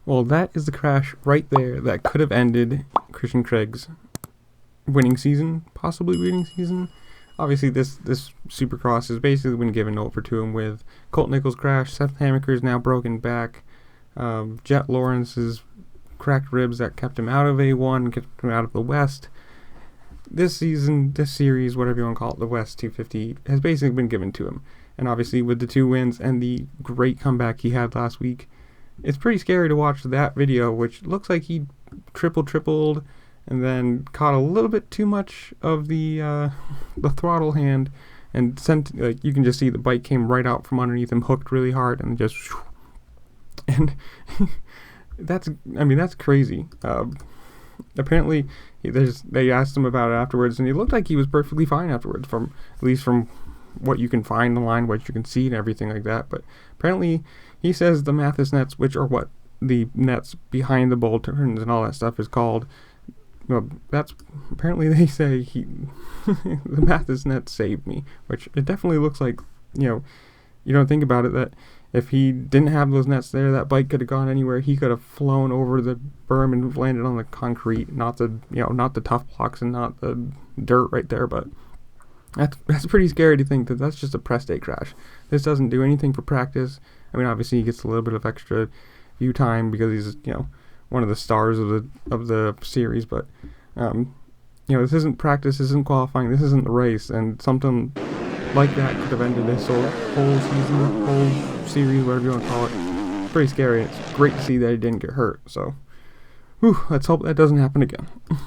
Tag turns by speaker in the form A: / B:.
A: Well, that is the crash right there that could have ended Christian Craig's winning season, possibly winning season. Obviously, this supercross has basically been given over to him with Colt Nichols' crash, Seth Hamaker's now broken back, Jet Lawrence's cracked ribs that kept him out of A1, kept him out of the West. This season, this series, whatever you want to call it, the West 250, has basically been given to him. And obviously, with the 2 wins and the great comeback he had last week, it's pretty scary to watch that video, which looks like he tripled, and then caught a little bit too much of the throttle hand, and sent, like, you can just see the bike came right out from underneath him, hooked really hard, and just, and that's crazy. Apparently, they asked him about it afterwards, and he looked like he was perfectly fine afterwards, at least from what you can find online, what you can see, and everything like that. But apparently, he says the Mathis nets, which are what the nets behind the bowl turns and all that stuff is called. Well, that's apparently they say the Mathis nets saved me, which it definitely looks like. You don't think about it, that if he didn't have those nets there, that bike could have gone anywhere. He could have flown over the berm and landed on the concrete, not the tough blocks and not the dirt right there. But that's pretty scary to think that that's just a press day crash. This doesn't do anything for practice. I mean, obviously he gets a little bit of extra view time because he's one of the stars of the series. But this isn't practice, this isn't qualifying, this isn't the race, and something like that could have ended this whole season, whole series, whatever you want to call it. It's pretty scary. It's great to see that he didn't get hurt. So, let's hope that doesn't happen again.